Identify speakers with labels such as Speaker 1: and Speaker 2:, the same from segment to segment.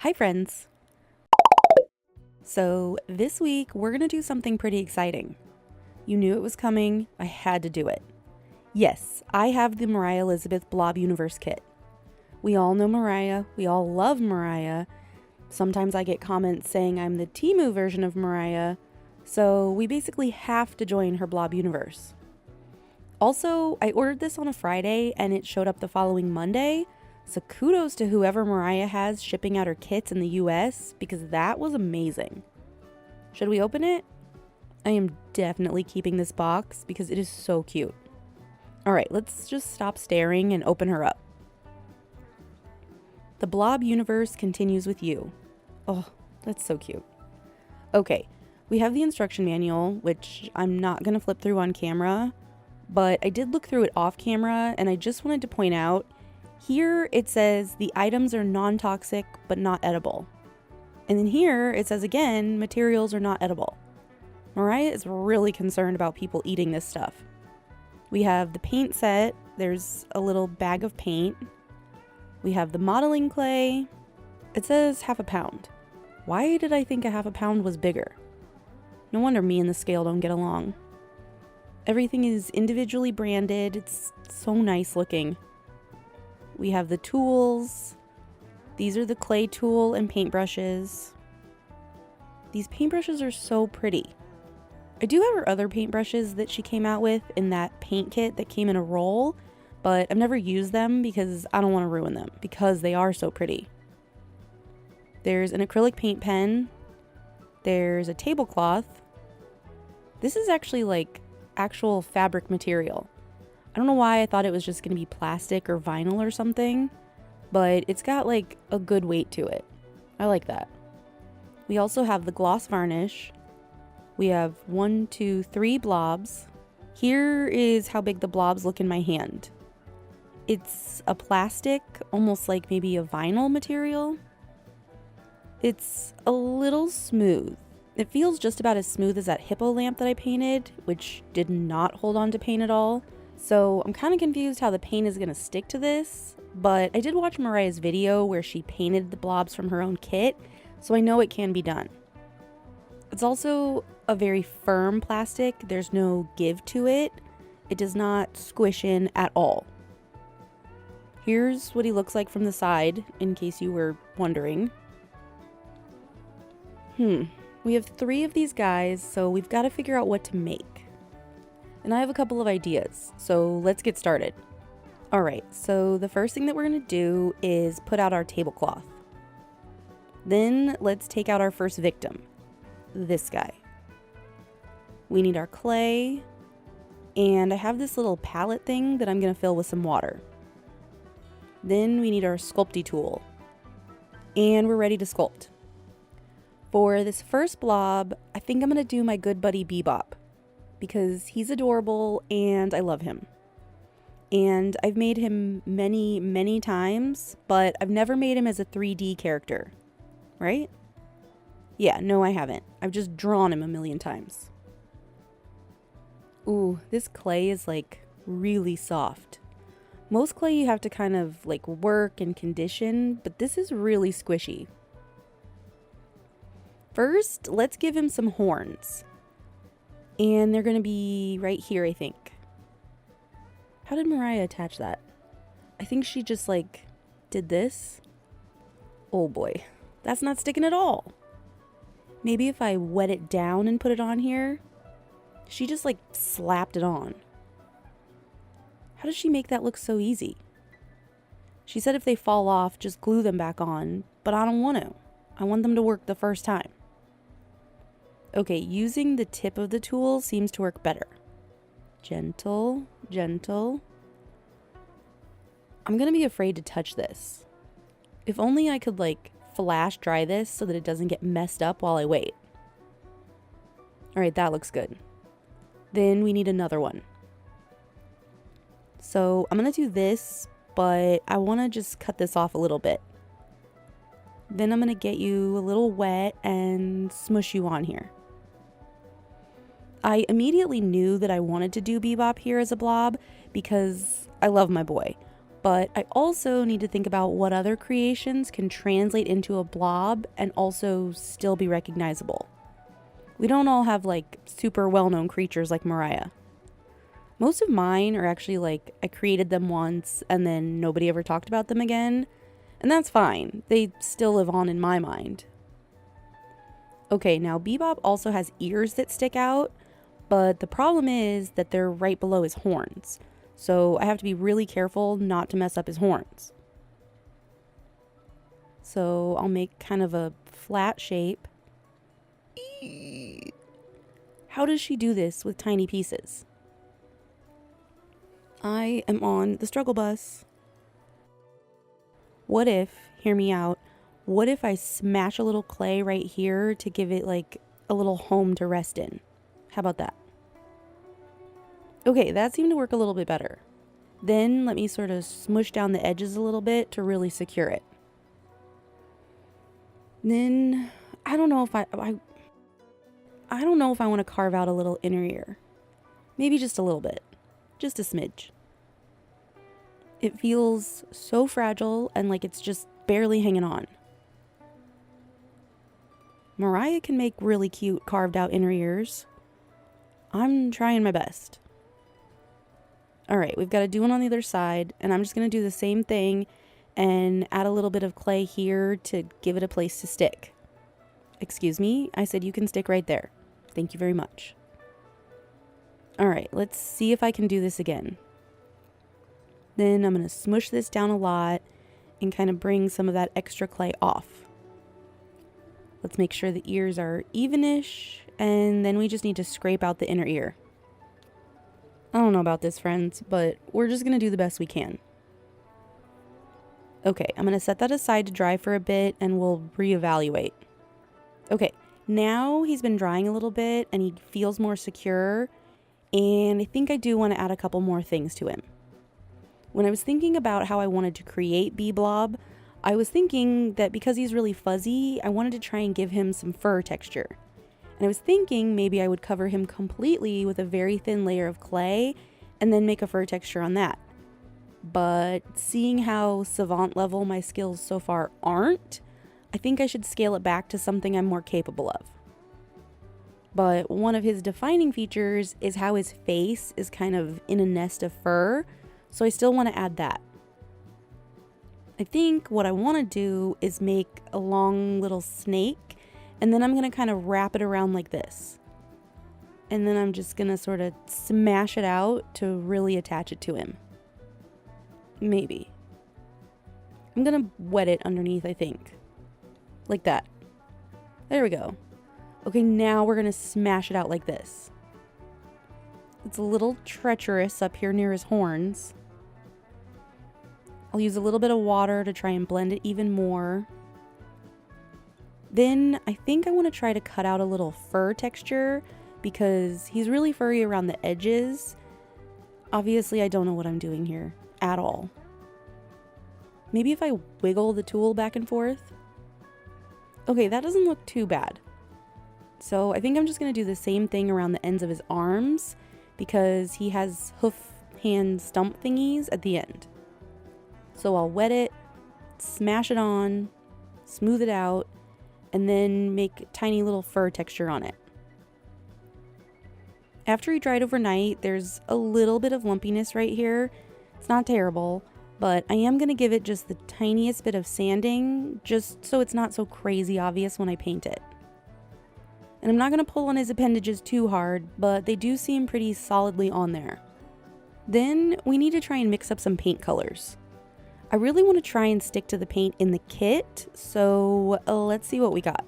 Speaker 1: Hi friends! So this week we're gonna do something pretty exciting. You knew it was coming, I had to do it. Yes, I have the Mariah Elizabeth Blob Universe kit. We all know Mariah, we all love Mariah. Sometimes I get comments saying I'm the Temu version of Mariah, so we basically have to join her Blob universe. Also, I ordered this on a Friday and it showed up the following Monday, so kudos to whoever Mariah has shipping out her kits in the US because that was amazing. Should we open it? I am definitely keeping this box because it is so cute. Alright, let's just stop staring and open her up. The Blob universe continues with you. Oh, that's so cute. Okay, we have the instruction manual, which I'm not going to flip through on camera, but I did look through it off camera and I just wanted to point out here it says the items are non-toxic but not edible. And then here it says again, materials are not edible. Mariah is really concerned about people eating this stuff. We have the paint set, there's a little bag of paint. We have the modeling clay. It says half a pound. Why did I think a half a pound was bigger? No wonder me and the scale don't get along. Everything is individually branded, it's so nice looking. We have the tools. These are the clay tool and paintbrushes. These paintbrushes are so pretty. I do have her other paintbrushes that she came out with in that paint kit that came in a roll, but I've never used them because I don't want to ruin them because they are so pretty. There's an acrylic paint pen. There's a tablecloth. This is actually like actual fabric material. I don't know why I thought it was just going to be plastic or vinyl or something, but it's got like a good weight to it. I like that. We also have the gloss varnish. We have 1, 2, 3 blobs. Here is how big the blobs look in my hand. It's a plastic, almost like maybe a vinyl material. It's a little smooth. It feels just about as smooth as that hippo lamp that I painted, which did not hold on to paint at all. So I'm kind of confused how the paint is going to stick to this, but I did watch Mariah's video where she painted the blobs from her own kit, so I know it can be done. It's also a very firm plastic. There's no give to it. It does not squish in at all. Here's what he looks like from the side, in case you were wondering. We have 3 of these guys, so we've got to figure out what to make. And I have a couple of ideas, so let's get started. Alright, so the first thing that we're going to do is put out our tablecloth. Then let's take out our first victim, this guy. We need our clay, and I have this little palette thing that I'm going to fill with some water. Then we need our sculpty tool, and we're ready to sculpt. For this first blob, I think I'm going to do my good buddy Bebop, because he's adorable and I love him. And I've made him many, many times, but I've never made him as a 3D character, right? Yeah, no I haven't. I've just drawn him a million times. Ooh, this clay is like really soft. Most clay you have to kind of like work and condition, but this is really squishy. First, let's give him some horns. And they're going to be right here, I think. How did Mariah attach that? I think she just like did this. Oh boy, that's not sticking at all. Maybe if I wet it down and put it on here. She just like slapped it on. How does she make that look so easy? She said if they fall off, just glue them back on, but I don't want to. I want them to work the first time. Okay, using the tip of the tool seems to work better. Gentle, gentle. I'm gonna be afraid to touch this. If only I could like flash dry this so that it doesn't get messed up while I wait. Alright, that looks good. Then we need another one. So I'm gonna do this, but I wanna just cut this off a little bit. Then I'm gonna get you a little wet and smush you on here. I immediately knew that I wanted to do Bebop here as a blob because I love my boy. But I also need to think about what other creations can translate into a blob and also still be recognizable. We don't all have like super well-known creatures like Mariah. Most of mine are actually like I created them once and then nobody ever talked about them again. And that's fine. They still live on in my mind. Okay, now Bebop also has ears that stick out, but the problem is that they're right below his horns. So I have to be really careful not to mess up his horns. So I'll make kind of a flat shape. How does she do this with tiny pieces? I am on the struggle bus. What if, hear me out, what if I smash a little clay right here to give it like a little home to rest in? How about that? Okay, that seemed to work a little bit better. Then let me sort of smush down the edges a little bit to really secure it. Then I don't know if I don't know if I want to carve out a little inner ear. Maybe just a little bit. Just a smidge. It feels so fragile and like it's just barely hanging on. Mariah can make really cute carved out inner ears. I'm trying my best. Alright, we've got to do one on the other side, and I'm just going to do the same thing and add a little bit of clay here to give it a place to stick. Excuse me, I said you can stick right there. Thank you very much. Alright, let's see if I can do this again. Then I'm going to smush this down a lot and kind of bring some of that extra clay off. Let's make sure the ears are evenish, and then we just need to scrape out the inner ear. I don't know about this, friends, but we're just going to do the best we can. Okay, I'm going to set that aside to dry for a bit and we'll reevaluate. Okay, now he's been drying a little bit and he feels more secure, and I think I do want to add a couple more things to him. When I was thinking about how I wanted to create Blob, I was thinking that because he's really fuzzy, I wanted to try and give him some fur texture. And I was thinking maybe I would cover him completely with a very thin layer of clay and then make a fur texture on that. But seeing how savant level my skills so far aren't, I think I should scale it back to something I'm more capable of. But one of his defining features is how his face is kind of in a nest of fur, so I still want to add that. I think what I want to do is make a long little snake, and then I'm going to kind of wrap it around like this. And then I'm just going to sort of smash it out to really attach it to him. Maybe. I'm going to wet it underneath, I think. Like that. There we go. Okay, now we're going to smash it out like this. It's a little treacherous up here near his horns. I'll use a little bit of water to try and blend it even more. Then I think I want to try to cut out a little fur texture because he's really furry around the edges. Obviously, I don't know what I'm doing here at all. Maybe if I wiggle the tool back and forth. Okay, that doesn't look too bad. So I think I'm just going to do the same thing around the ends of his arms because he has hoof hand stump thingies at the end. So I'll wet it, smash it on, smooth it out, and then make tiny little fur texture on it. After he dried overnight, there's a little bit of lumpiness right here. It's not terrible, but I am going to give it just the tiniest bit of sanding, just so it's not so crazy obvious when I paint it. And I'm not going to pull on his appendages too hard, but they do seem pretty solidly on there. Then we need to try and mix up some paint colors. I really want to try and stick to the paint in the kit, so let's see what we got.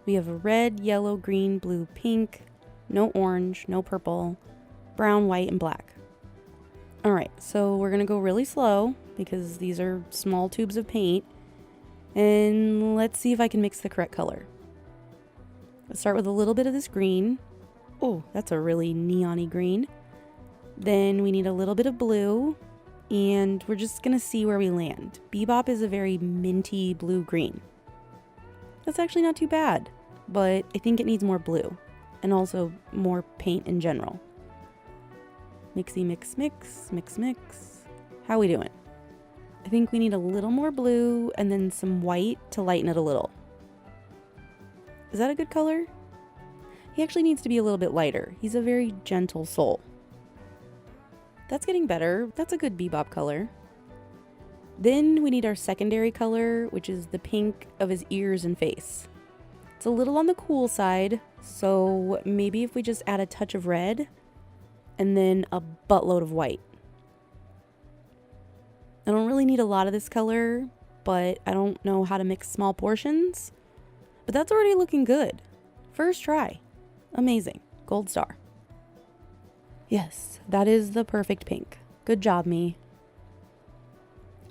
Speaker 1: We have a red, yellow, green, blue, pink, no orange, no purple, brown, white, and black. Alright, so we're going to go really slow because these are small tubes of paint, and let's see if I can mix the correct color. Let's start with a little bit of this green. Oh, that's a really neon-y green. Then we need a little bit of blue. And we're just going to see where we land. Bebop is a very minty blue-green. That's actually not too bad, but I think it needs more blue and also more paint in general. Mixy mix mix, mix mix. How we doing? I think we need a little more blue and then some white to lighten it a little. Is that a good color? He actually needs to be a little bit lighter. He's a very gentle soul. That's getting better. That's a good Bebop color. Then we need our secondary color, which is the pink of his ears and face. It's a little on the cool side, so maybe if we just add a touch of red and then a buttload of white. I don't really need a lot of this color, but I don't know how to mix small portions. But that's already looking good. First try. Amazing. Gold star. Yes, that is the perfect pink. Good job, me.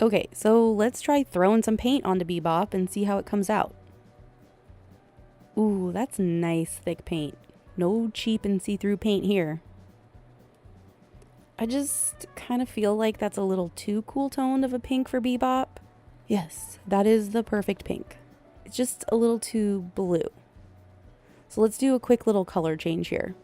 Speaker 1: Okay, so let's try throwing some paint onto Bebop and see how it comes out. Ooh, that's nice thick paint. No cheap and see-through paint here. I just kind of feel like that's a little too cool toned of a pink for Bebop. Yes, that is the perfect pink. It's just a little too blue. So let's do a quick little color change here.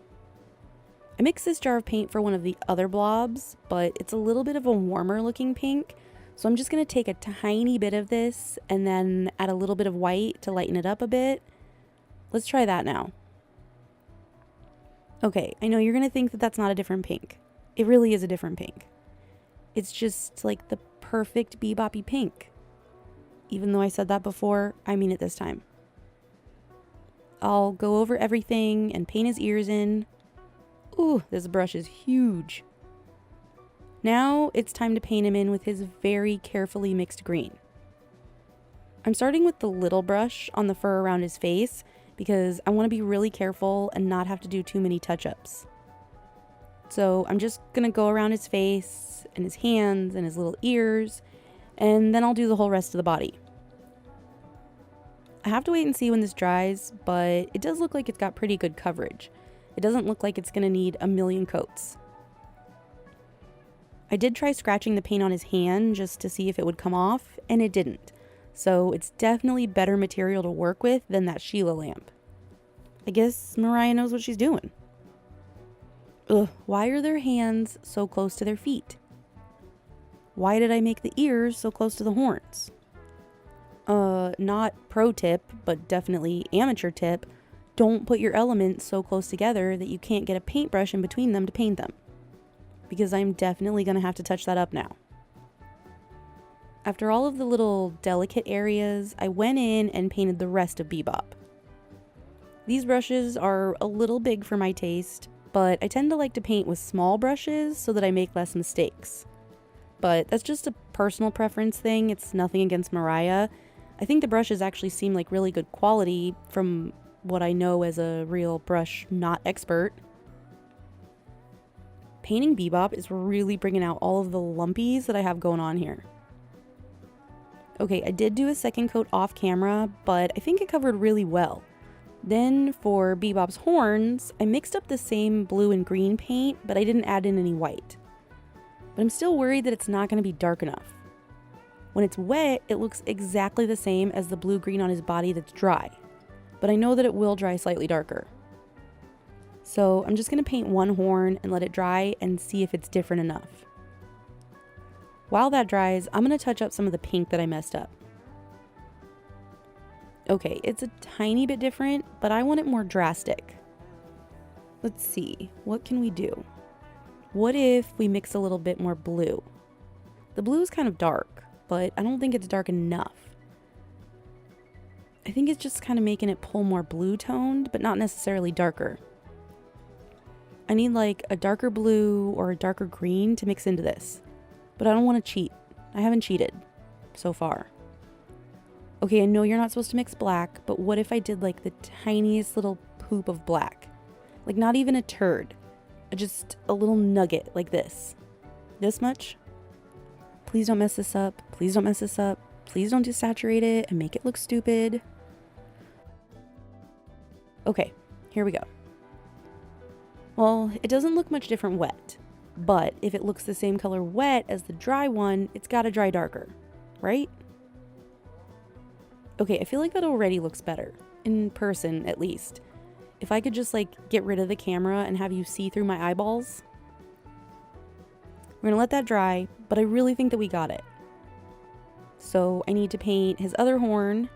Speaker 1: I mixed this jar of paint for one of the other blobs, but it's a little bit of a warmer looking pink. So I'm just going to take a tiny bit of this and then add a little bit of white to lighten it up a bit. Let's try that now. Okay, I know you're going to think that that's not a different pink. It really is a different pink. It's just like the perfect Bebop-y pink. Even though I said that before, I mean it this time. I'll go over everything and paint his ears in. Ooh, this brush is huge. Now it's time to paint him in with his very carefully mixed green. I'm starting with the little brush on the fur around his face because I want to be really careful and not have to do too many touch-ups. So I'm just going to go around his face and his hands and his little ears, and then I'll do the whole rest of the body. I have to wait and see when this dries, but it does look like it's got pretty good coverage. It doesn't look like it's going to need a million coats. I did try scratching the paint on his hand just to see if it would come off, and it didn't. So it's definitely better material to work with than that Sheila lamp. I guess Mariah knows what she's doing. Ugh, why are their hands so close to their feet? Why did I make the ears so close to the horns? Not pro tip, but definitely amateur tip. Don't put your elements so close together that you can't get a paintbrush in between them to paint them. Because I'm definitely going to have to touch that up now. After all of the little delicate areas, I went in and painted the rest of Bebop. These brushes are a little big for my taste, but I tend to like to paint with small brushes so that I make less mistakes. But that's just a personal preference thing. It's nothing against Mariah. I think the brushes actually seem like really good quality from what I know as a real brush not expert. Painting Bebop is really bringing out all of the lumpies that I have going on here. Okay, I did do a second coat off camera, but I think it covered really well. Then for Bebop's horns, I mixed up the same blue and green paint, but I didn't add in any white. But I'm still worried that it's not going to be dark enough. When it's wet, it looks exactly the same as the blue-green on his body that's dry. But I know that it will dry slightly darker. So I'm just going to paint one horn and let it dry and see if it's different enough. While that dries, I'm going to touch up some of the pink that I messed up. Okay, it's a tiny bit different, but I want it more drastic. Let's see, what can we do? What if we mix a little bit more blue? The blue is kind of dark, but I don't think it's dark enough. I think it's just kind of making it pull more blue toned, but not necessarily darker. I need like a darker blue or a darker green to mix into this. But I don't want to cheat. I haven't cheated so far. Okay, I know you're not supposed to mix black, but what if I did like the tiniest little poop of black? Like not even a turd. Just a little nugget like this. This much? Please don't mess this up. Please don't mess this up. Please don't desaturate it and make it look stupid. Okay, here we go. Well, it doesn't look much different wet. But if it looks the same color wet as the dry one, it's got to dry darker, right? Okay, I feel like that already looks better. In person, at least. If I could just like get rid of the camera and have you see through my eyeballs. We're gonna let that dry, but I really think that we got it. So I need to paint his other horn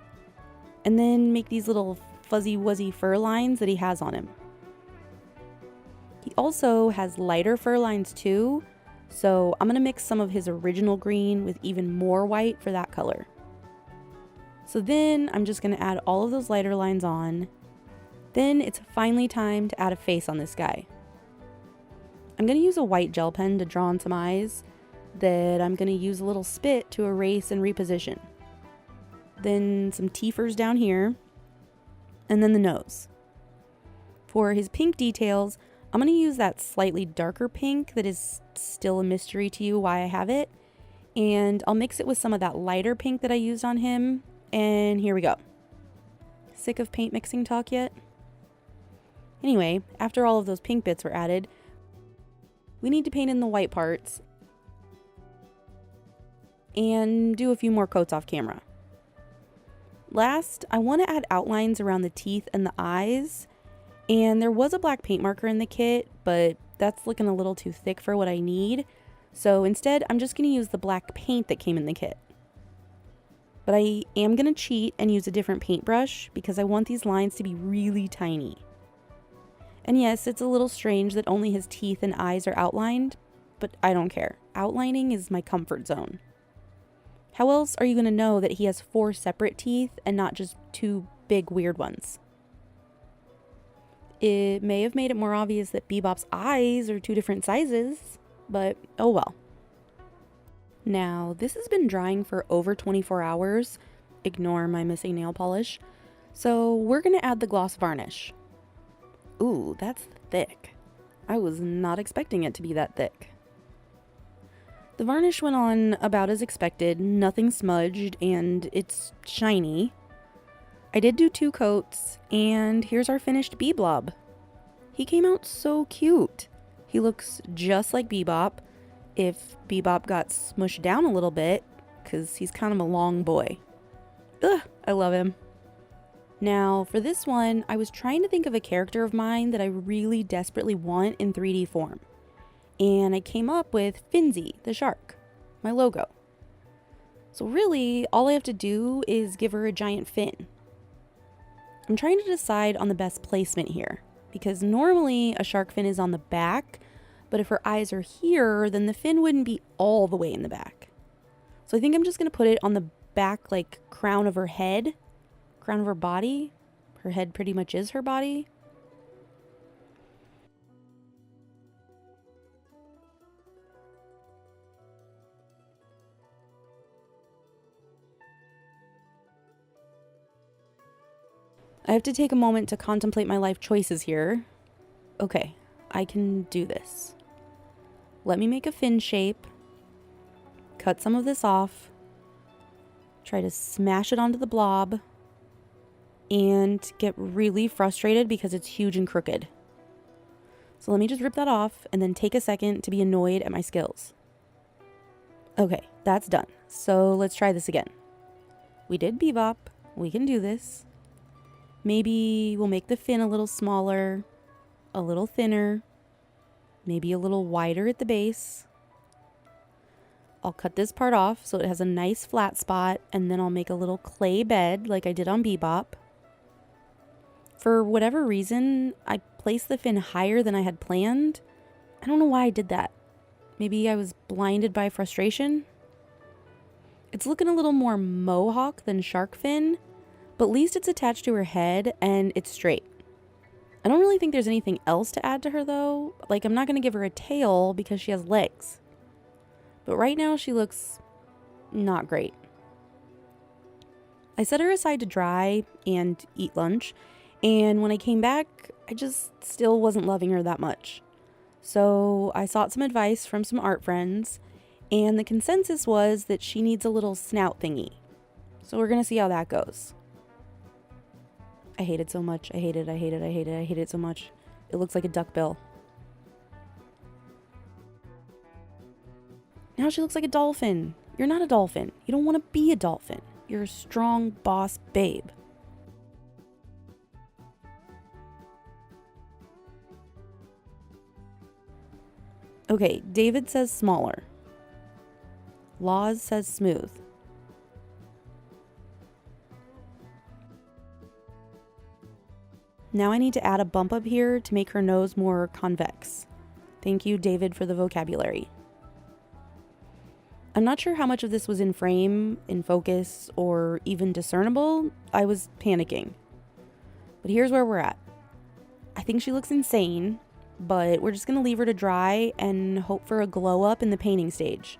Speaker 1: and then make these little fuzzy wuzzy fur lines that he has on him. He also has lighter fur lines too, so I'm gonna mix some of his original green with even more white for that color. So then I'm just gonna add all of those lighter lines on. Then it's finally time to add a face on this guy. I'm gonna use a white gel pen to draw on some eyes that I'm gonna use a little spit to erase and reposition. Then some teethers down here, and then the nose. For his pink details, I'm gonna use that slightly darker pink that is still a mystery to you why I have it, and I'll mix it with some of that lighter pink that I used on him, and here we go. Sick of paint mixing talk yet? Anyway, after all of those pink bits were added, we need to paint in the white parts and do a few more coats off camera. Last, I want to add outlines around the teeth and the eyes, and there was a black paint marker in the kit, but that's looking a little too thick for what I need, so instead I'm just going to use the black paint that came in the kit. But I am going to cheat and use a different paintbrush because I want these lines to be really tiny. And yes, it's a little strange that only his teeth and eyes are outlined, but I don't care. Outlining is my comfort zone. How else are you going to know that he has 4 separate teeth and not just 2 big weird ones? It may have made it more obvious that Bebop's eyes are 2 different sizes, but oh well. Now, this has been drying for over 24 hours. Ignore my missing nail polish. So we're going to add the gloss varnish. Ooh, that's thick. I was not expecting it to be that thick. The varnish went on about as expected, nothing smudged, and it's shiny. I did do 2 coats, and here's our finished Blob. He came out so cute. He looks just like Bebop, if Bebop got smushed down a little bit, because he's kind of a long boy. Ugh, I love him. Now, for this one, I was trying to think of a character of mine that I really desperately want in 3D form. And I came up with Findsay, the shark, my logo. So really, all I have to do is give her a giant fin. I'm trying to decide on the best placement here, because normally a shark fin is on the back, but if her eyes are here, then the fin wouldn't be all the way in the back. So I think I'm just going to put it on the back, like, crown of her head, crown of her body. Her head pretty much is her body. I have to take a moment to contemplate my life choices here. Okay, I can do this. Let me make a fin shape, cut some of this off, try to smash it onto the blob, and get really frustrated because it's huge and crooked. So let me just rip that off and then take a second to be annoyed at my skills. Okay, that's done. So let's try this again. We did Bebop. We can do this. Maybe we'll make the fin a little smaller, a little thinner, maybe a little wider at the base. I'll cut this part off so it has a nice flat spot, and then I'll make a little clay bed like I did on Bebop. For whatever reason, I placed the fin higher than I had planned. I don't know why I did that. Maybe I was blinded by frustration? It's looking a little more mohawk than shark fin, but at least it's attached to her head and it's straight. I don't really think there's anything else to add to her though. Like, I'm not going to give her a tail because she has legs. But right now she looks not great. I set her aside to dry and eat lunch, and when I came back, I just still wasn't loving her that much. So I sought some advice from some art friends, and the consensus was that she needs a little snout thingy. So we're going to see how that goes. I hate it so much. I hate it. I hate it. I hate it. I hate it so much. It looks like a duckbill. Now she looks like a dolphin. You're not a dolphin. You don't want to be a dolphin. You're a strong boss babe. Okay, David says smaller. Laws says smooth. Now I need to add a bump up here to make her nose more convex. Thank you, David, for the vocabulary. I'm not sure how much of this was in frame, in focus, or even discernible. I was panicking. But here's where we're at. I think she looks insane, but we're just going to leave her to dry and hope for a glow up in the painting stage.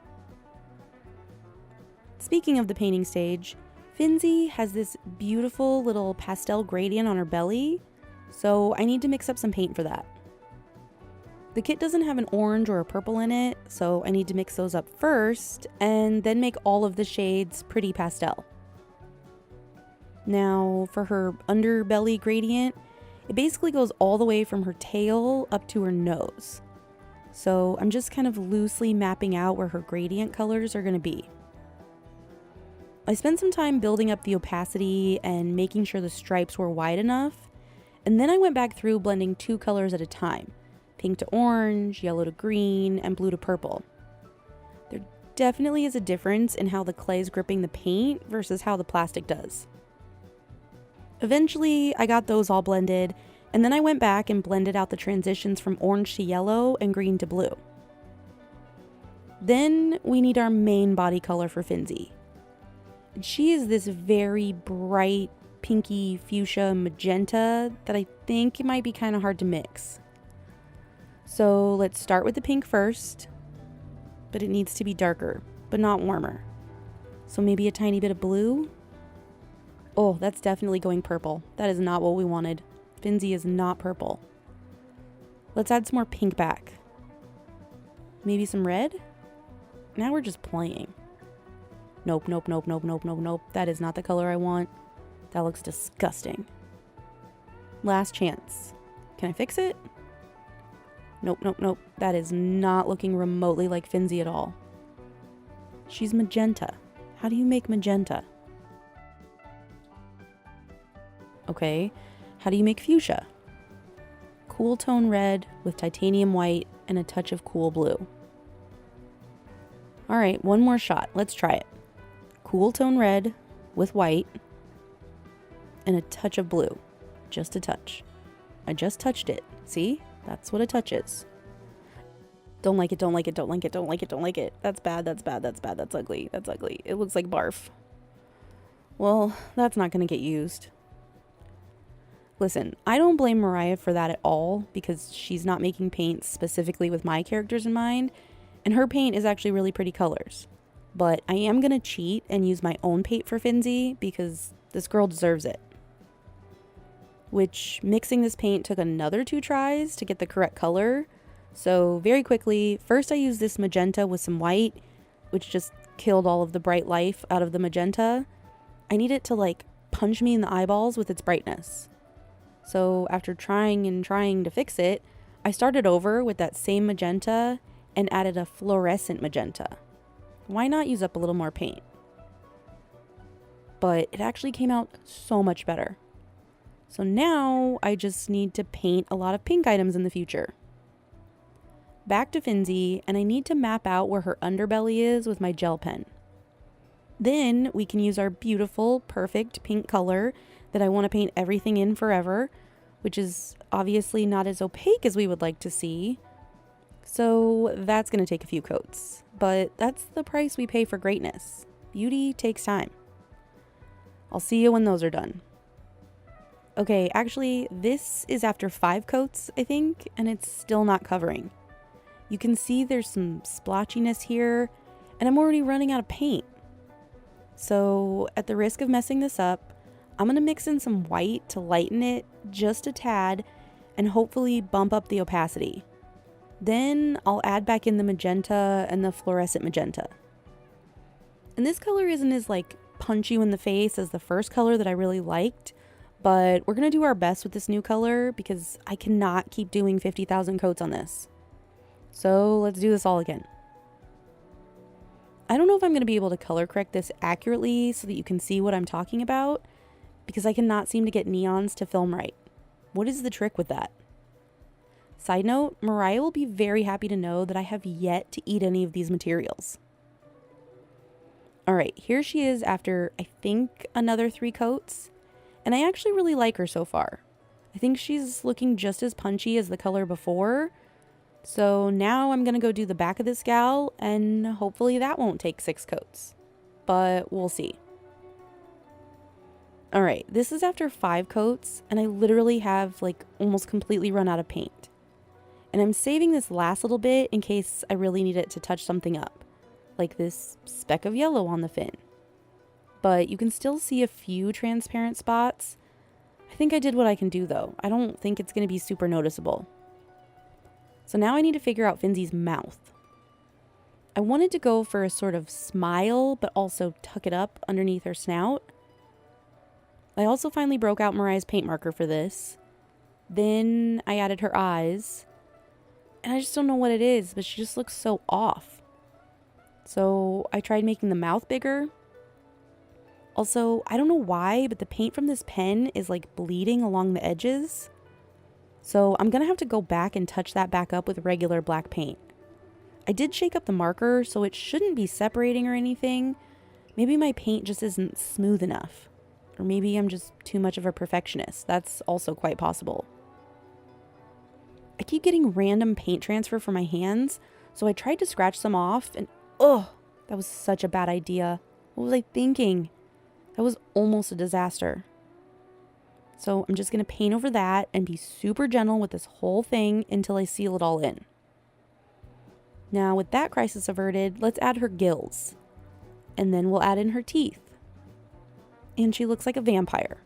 Speaker 1: Speaking of the painting stage, Findsay has this beautiful little pastel gradient on her belly, so I need to mix up some paint for that. The kit doesn't have an orange or a purple in it, so I need to mix those up first and then make all of the shades pretty pastel. Now for her underbelly gradient, it basically goes all the way from her tail up to her nose. So I'm just kind of loosely mapping out where her gradient colors are going to be. I spent some time building up the opacity and making sure the stripes were wide enough, and then I went back through blending 2 colors at a time. Pink to orange, yellow to green, and blue to purple. There definitely is a difference in how the clay is gripping the paint versus how the plastic does. Eventually, I got those all blended, and then I went back and blended out the transitions from orange to yellow and green to blue. Then we need our main body color for Findsay. She is this very bright, pinky fuchsia magenta that I think it might be kind of hard to mix. So let's start with the pink first, but it needs to be darker, but not warmer. So maybe a tiny bit of blue. Oh, that's definitely going purple. That is not what we wanted. Findsay is not purple. Let's add some more pink back. Maybe some red? Now we're just playing. Nope, nope, nope, nope, nope, nope, nope. That is not the color I want. That looks disgusting. Last chance. Can I fix it? Nope, nope, nope. That is not looking remotely like Findsay at all. She's magenta. How do you make magenta? Okay, how do you make fuchsia? Cool tone red with titanium white and a touch of cool blue. Alright, one more shot. Let's try it. Cool tone red with white and a touch of blue. Just a touch. I just touched it. See? That's what a touch is. Don't like it, don't like it, don't like it, don't like it, don't like it. That's bad, that's bad, that's bad, that's ugly, that's ugly. It looks like barf. Well, that's not going to get used. Listen, I don't blame Mariah for that at all because she's not making paint specifically with my characters in mind, and her paint is actually really pretty colors. But I am going to cheat and use my own paint for Findsay because this girl deserves it. Which, mixing this paint took another 2 tries to get the correct color. So very quickly, first I used this magenta with some white, which just killed all of the bright life out of the magenta. I need it to like punch me in the eyeballs with its brightness. So after trying and trying to fix it, I started over with that same magenta and added a fluorescent magenta. Why not use up a little more paint? But it actually came out so much better. So now I just need to paint a lot of pink items in the future. Back to Findsay, and I need to map out where her underbelly is with my gel pen. Then we can use our beautiful, perfect pink color that I want to paint everything in forever, which is obviously not as opaque as we would like to see. So that's going to take a few coats, but that's the price we pay for greatness. Beauty takes time. I'll see you when those are done. Okay, actually, this is after 5 coats, I think, and it's still not covering. You can see there's some splotchiness here, and I'm already running out of paint. So, at the risk of messing this up, I'm going to mix in some white to lighten it just a tad, and hopefully bump up the opacity. Then, I'll add back in the magenta and the fluorescent magenta. And this color isn't as, punch you in the face as the first color that I really liked, but we're going to do our best with this new color because I cannot keep doing 50,000 coats on this. So let's do this all again. I don't know if I'm going to be able to color correct this accurately so that you can see what I'm talking about because I cannot seem to get neons to film right. What is the trick with that? Side note, Mariah will be very happy to know that I have yet to eat any of these materials. Alright, here she is after, I think, another 3 coats. And I actually really like her so far. I think she's looking just as punchy as the color before. So now I'm going to go do the back of this gal, and hopefully that won't take 6 coats. But we'll see. Alright, this is after 5 coats, and I literally have like almost completely run out of paint. And I'm saving this last little bit in case I really need it to touch something up. Like this speck of yellow on the fin. But you can still see a few transparent spots. I think I did what I can do though. I don't think it's going to be super noticeable. So now I need to figure out Findsay's mouth. I wanted to go for a sort of smile, but also tuck it up underneath her snout. I also finally broke out Mariah's paint marker for this. Then I added her eyes. And I just don't know what it is, but she just looks so off. So I tried making the mouth bigger. Also, I don't know why, but the paint from this pen is like bleeding along the edges. So I'm going to have to go back and touch that back up with regular black paint. I did shake up the marker, so it shouldn't be separating or anything. Maybe my paint just isn't smooth enough. Or maybe I'm just too much of a perfectionist. That's also quite possible. I keep getting random paint transfer from my hands, so I tried to scratch some off, and that was such a bad idea. What was I thinking? That was almost a disaster. So I'm just going to paint over that and be super gentle with this whole thing until I seal it all in. Now with that crisis averted, let's add her gills. And then we'll add in her teeth. And she looks like a vampire.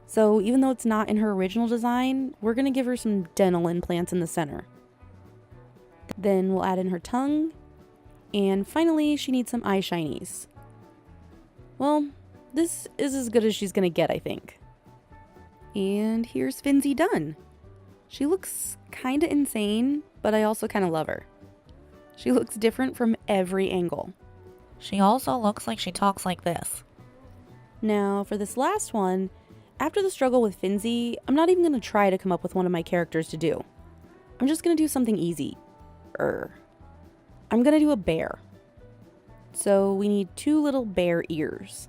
Speaker 1: So even though it's not in her original design, we're going to give her some dental implants in the center. Then we'll add in her tongue. And finally, she needs some eye shinies. Well, this is as good as she's going to get, I think. And here's Findsay done. She looks kind of insane, but I also kind of love her. She looks different from every angle.
Speaker 2: She also looks like she talks like this.
Speaker 1: Now, for this last one, after the struggle with Findsay, I'm not even going to try to come up with one of my characters to do. I'm just going to do something easy. I'm going to do a bear. So we need 2 little bear ears.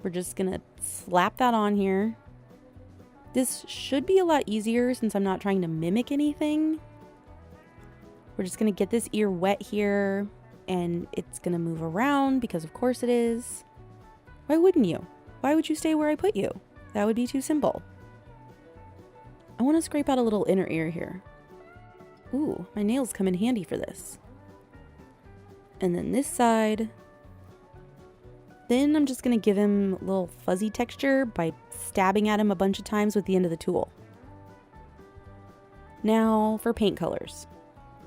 Speaker 1: We're just going to slap that on here. This should be a lot easier since I'm not trying to mimic anything. We're just going to get this ear wet here, and it's going to move around because of course it is. Why wouldn't you? Why would you stay where I put you? That would be too simple. I want to scrape out a little inner ear here. Ooh, my nails come in handy for this. And then this side. Then I'm just going to give him a little fuzzy texture by stabbing at him a bunch of times with the end of the tool. Now for paint colors.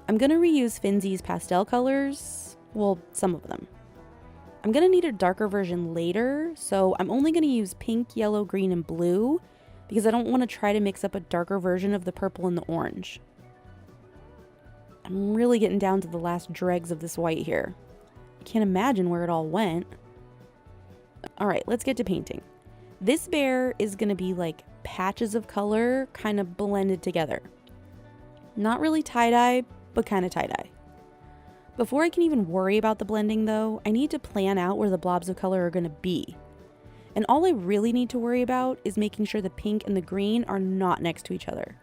Speaker 1: I'm going to reuse Findsay's pastel colors. Well, some of them. I'm going to need a darker version later, so I'm only going to use pink, yellow, green, and blue because I don't want to try to mix up a darker version of the purple and the orange. I'm really getting down to the last dregs of this white here. I can't imagine where it all went. Alright, let's get to painting. This bear is going to be like patches of color kind of blended together. Not really tie-dye, but kind of tie-dye. Before I can even worry about the blending though, I need to plan out where the blobs of color are going to be. And all I really need to worry about is making sure the pink and the green are not next to each other.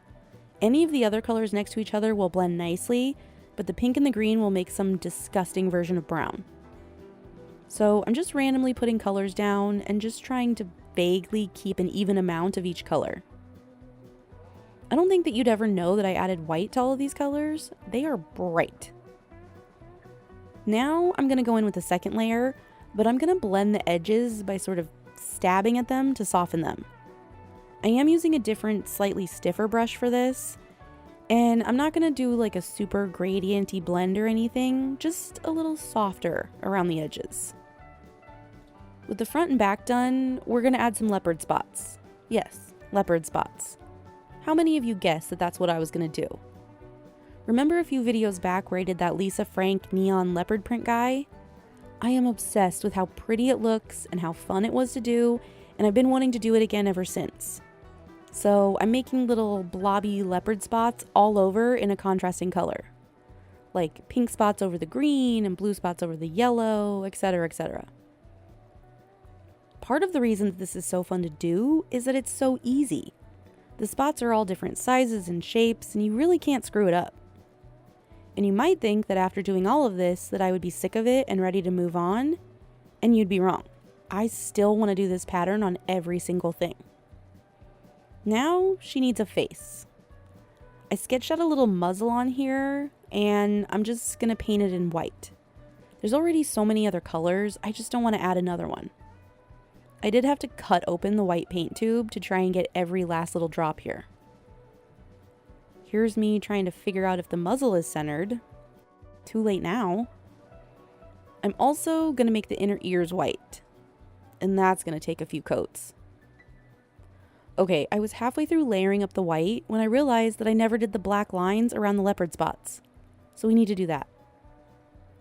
Speaker 1: Any of the other colors next to each other will blend nicely, but the pink and the green will make some disgusting version of brown. So I'm just randomly putting colors down and just trying to vaguely keep an even amount of each color. I don't think that you'd ever know that I added white to all of these colors. They are bright. Now I'm going to go in with the second layer, but I'm going to blend the edges by sort of stabbing at them to soften them. I am using a different, slightly stiffer brush for this, and I'm not going to do like a super gradient-y blend or anything, just a little softer around the edges. With the front and back done, we're going to add some leopard spots. Yes, leopard spots. How many of you guessed that that's what I was going to do? Remember a few videos back where I did that Lisa Frank neon leopard print guy? I am obsessed with how pretty it looks and how fun it was to do, and I've been wanting to do it again ever since. So I'm making little blobby leopard spots all over in a contrasting color. Like pink spots over the green and blue spots over the yellow, etc., etc. Part of the reason that this is so fun to do is that it's so easy. The spots are all different sizes and shapes, and you really can't screw it up. And you might think that after doing all of this that I would be sick of it and ready to move on, and you'd be wrong. I still want to do this pattern on every single thing. Now she needs a face. I sketched out a little muzzle on here, and I'm just going to paint it in white. There's already so many other colors, I just don't want to add another one. I did have to cut open the white paint tube to try and get every last little drop here. Here's me trying to figure out if the muzzle is centered. Too late now. I'm also going to make the inner ears white, and that's going to take a few coats. Okay, I was halfway through layering up the white when I realized that I never did the black lines around the leopard spots. So we need to do that.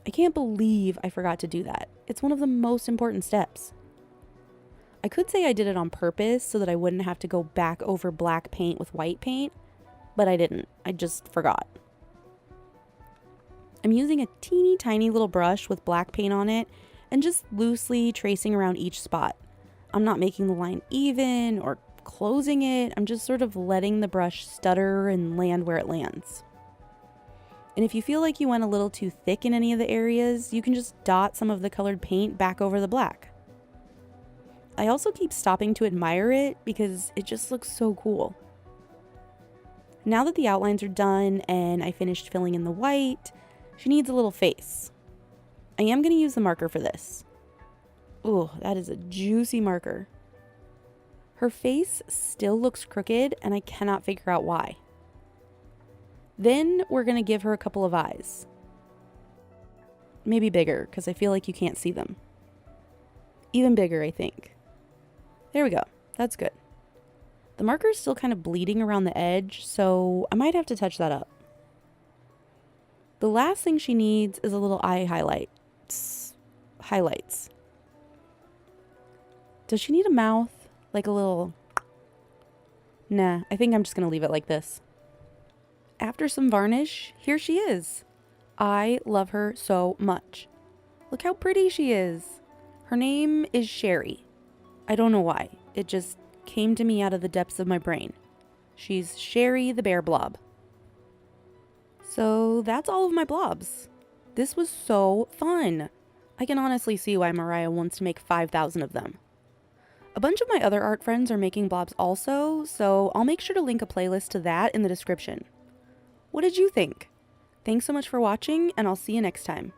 Speaker 1: I can't believe I forgot to do that. It's one of the most important steps. I could say I did it on purpose so that I wouldn't have to go back over black paint with white paint, but I didn't. I just forgot. I'm using a teeny tiny little brush with black paint on it and just loosely tracing around each spot. I'm not making the line even or closing it. I'm just sort of letting the brush stutter and land where it lands. And if you feel like you went a little too thick in any of the areas, you can just dot some of the colored paint back over the black. I also keep stopping to admire it because it just looks so cool. Now that the outlines are done and I finished filling in the white, she needs a little face. I am going to use the marker for this. Ooh, that is a juicy marker. Her face still looks crooked and I cannot figure out why. Then we're going to give her a couple of eyes. Maybe bigger because I feel like you can't see them. Even bigger, I think. There we go. That's good. The marker's still kind of bleeding around the edge, so I might have to touch that up. The last thing she needs is a little eye highlights. Does she need a mouth? Like a little... Nah, I think I'm just going to leave it like this. After some varnish, here she is. I love her so much. Look how pretty she is. Her name is Sherry. I don't know why. It just came to me out of the depths of my brain. She's Sherry the bear blob. So that's all of my blobs. This was so fun. I can honestly see why Mariah wants to make 5,000 of them. A bunch of my other art friends are making blobs also, so I'll make sure to link a playlist to that in the description. What did you think? Thanks so much for watching, and I'll see you next time.